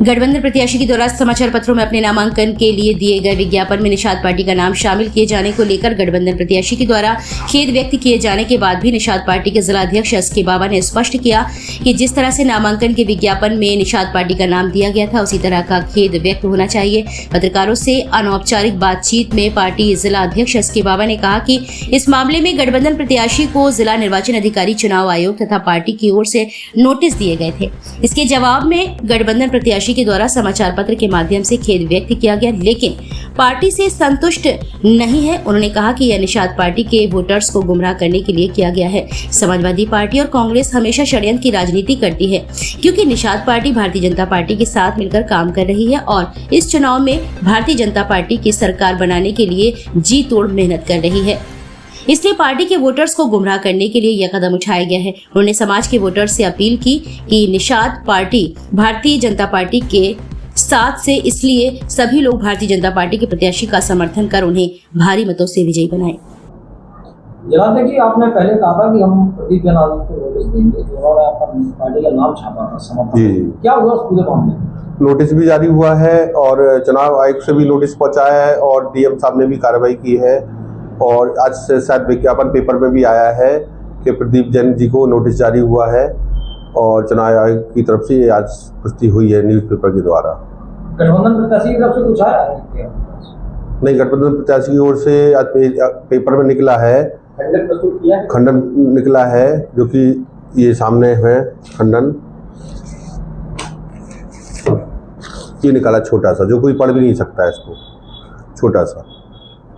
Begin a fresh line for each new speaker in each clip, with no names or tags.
गठबंधन प्रत्याशी के द्वारा समाचार पत्रों में अपने नामांकन के लिए दिए गए विज्ञापन में निषाद पार्टी का नाम शामिल किए जाने को लेकर गठबंधन प्रत्याशी के द्वारा खेद व्यक्त किए जाने के बाद भी निषाद पार्टी के जिला अध्यक्ष एसके बाबा ने स्पष्ट किया कि जिस तरह से नामांकन के विज्ञापन में निषाद पार्टी का नाम दिया गया था उसी तरह का खेद व्यक्त होना चाहिए। पत्रकारों से अनौपचारिक बातचीत में पार्टी जिला अध्यक्ष एसके बाबा ने कहा कि इस मामले में गठबंधन प्रत्याशी को जिला निर्वाचन अधिकारी, चुनाव आयोग तथा पार्टी की ओर से नोटिस दिए गए थे। इसके जवाब में गठबंधन प्रत्याशी के द्वारा समाचार पत्र के माध्यम से खेद व्यक्त किया गया, लेकिन पार्टी से संतुष्ट नहीं है। उन्होंने कहा कि यह निषाद पार्टी के वोटर्स को गुमराह करने के लिए किया गया है। समाजवादी पार्टी और कांग्रेस हमेशा षड्यंत्र की राजनीति करती है, क्योंकि निषाद पार्टी भारतीय जनता पार्टी के साथ मिलकर काम कर रही है और इस चुनाव में भारतीय जनता पार्टी की सरकार बनाने के लिए जी तोड़ मेहनत कर रही है, इसलिए पार्टी के वोटर्स को गुमराह करने के लिए यह कदम उठाया गया है। उन्होंने समाज के वोटर्स से अपील की कि निषाद पार्टी भारतीय जनता पार्टी के साथ से, इसलिए सभी लोग भारतीय जनता पार्टी के प्रत्याशी का समर्थन कर उन्हें भारी मतों से विजयी बनाएं।
जनाब जी, आपने पहले कहा था कि हम प्रदीप जैन को नोटिस देंगे, उन्होंने अपना पार्टी का नाम छापा था समर्थन, क्या हुआ उस पूरे मामले में?
नोटिस भी जारी हुआ है और चुनाव आयोग से भी नोटिस पहुंचाया है और डीएम साहब ने भी कार्रवाई की है और आज से शायद विज्ञापन पेपर में भी आया है कि प्रदीप जैन जी को नोटिस जारी हुआ है और चुनाव आयोग की तरफ से आज पुष्टि हुई है न्यूज़पेपर के द्वारा।
गठबंधन प्रत्याशी की तरफ से कुछ आया है?
नहीं, गठबंधन प्रत्याशी की ओर से आज पेपर में निकला है, खंडन निकला है, जो कि ये सामने है खंडन, ये निकाला छोटा सा, जो कोई पढ़ भी नहीं सकता है इसको, छोटा सा।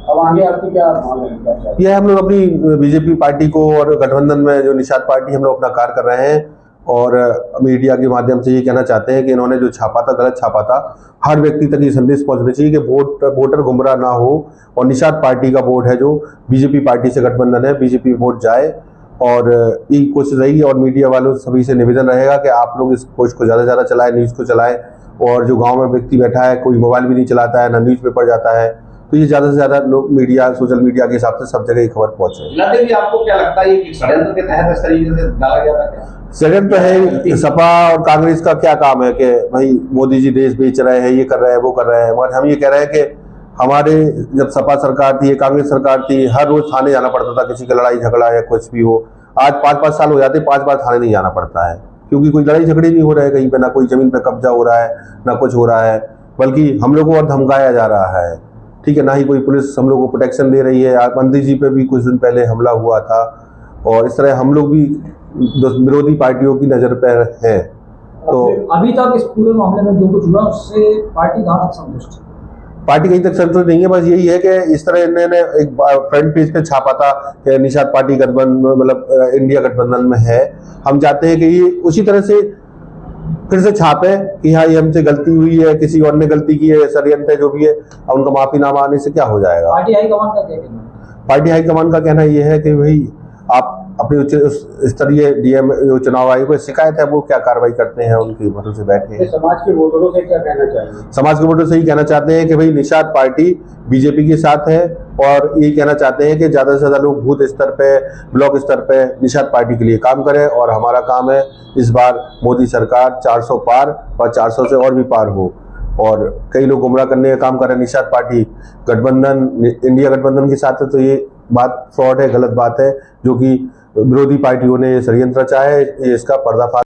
अब आगे आपकी क्या है?
यह हम लोग अपनी बीजेपी पार्टी को और गठबंधन में जो निषाद पार्टी हम लोग अपना कार्य कर रहे हैं और मीडिया के माध्यम से ये कहना चाहते हैं कि इन्होंने जो छापा था गलत छापा था। हर व्यक्ति तक ये संदेश पहुंचना चाहिए कि वोटर गुमराह ना हो और निषाद पार्टी का वोट है जो बीजेपी पार्टी से गठबंधन है, बीजेपी वोट जाए और यही कोशिश रहेगी। और मीडिया वालों सभी से निवेदन रहेगा कि आप लोग इस पोस्ट को ज़्यादा से ज़्यादा चलाएं, न्यूज़ को चलाएं। और जो गाँव में व्यक्ति बैठा है, कोई मोबाइल भी नहीं चलाता है, ना न्यूज़पेपर जाता है, तो ये ज़्यादा से ज़्यादा लोग मीडिया, सोशल मीडिया के हिसाब से सब जगह ये खबर पहुँचे।
आपको क्या लगता है कि षड्यंत्र के तहत इस तरीके से डाला गया था क्या?
षड्यंत्र है। सपा और कांग्रेस का क्या काम है कि भाई मोदी जी देश बेच रहे हैं, ये कर रहे हैं, वो कर रहे हैं, मगर हम ये कह रहे हैं कि हमारे जब सपा सरकार थी, कांग्रेस सरकार थी, हर रोज थाने जाना पड़ता था किसी का लड़ाई झगड़ा या कुछ भी हो। आज 5-5 साल हो जाते, 5 बार थाने नहीं जाना पड़ता है, क्योंकि कोई लड़ाई झगड़े नहीं हो रहा है कहीं पे, ना कोई जमीन पे कब्जा हो रहा है, ना कुछ हो रहा है, बल्कि हम लोग को और धमकाया जा रहा है। ठीक है, ना ही कोई पुलिस हम लोग को प्रोटेक्शन दे रही है। मंत्री जी पे भी कुछ दिन पहले हमला हुआ था और इस तरह हम लोग भी विरोधी पार्टियों की नजर पर है। तो
अभी तक इस पूरे मामले में जो कुछ हुआ उससे पार्टी कहाँ तक संतुष्ट है?
पार्टी कहीं तक संतुष्ट नहीं है। बस यही है कि इस तरह इन्होंने एक फ्रंट पेज पे छापा था कि निषाद पार्टी गठबंधन, मतलब इंडिया गठबंधन में है। हम चाहते हैं कि ये उसी तरह से फिर से छापे कि हाँ ये हमसे गलती हुई है, किसी और ने गलती की है, षड्यंत्र है जो भी है, और उनका माफीनामा आने से क्या हो जाएगा।
पार्टी हाईकमान का क्या कहना है?
पार्टी हाईकमान का कहना यह है कि भाई आप अपने उच्च स्तरीय डीएम जो चुनाव आयोग को शिकायत है वो क्या कार्रवाई करते हैं, उनकी भरोसे बैठे।
समाज के वोटरों से क्या कहना चाहिए?
समाज के वोटरों से ही कहना चाहते हैं कि भाई निषाद पार्टी बीजेपी के साथ है और ये कहना चाहते हैं कि ज़्यादा से ज़्यादा लोग बूथ स्तर पे, ब्लॉक स्तर पे निषाद पार्टी के लिए काम करें। और हमारा काम है इस बार मोदी सरकार 400 पार और 400 से और भी पार हो। और कई लोग गुमराह करने का काम कर रहे हैं। निषाद पार्टी गठबंधन, इंडिया गठबंधन के साथ है, तो ये बात फ्रॉड है, गलत बात है, जो कि विरोधी पार्टियों ने षड्यंत्र रचा है। इसका पर्दाफाश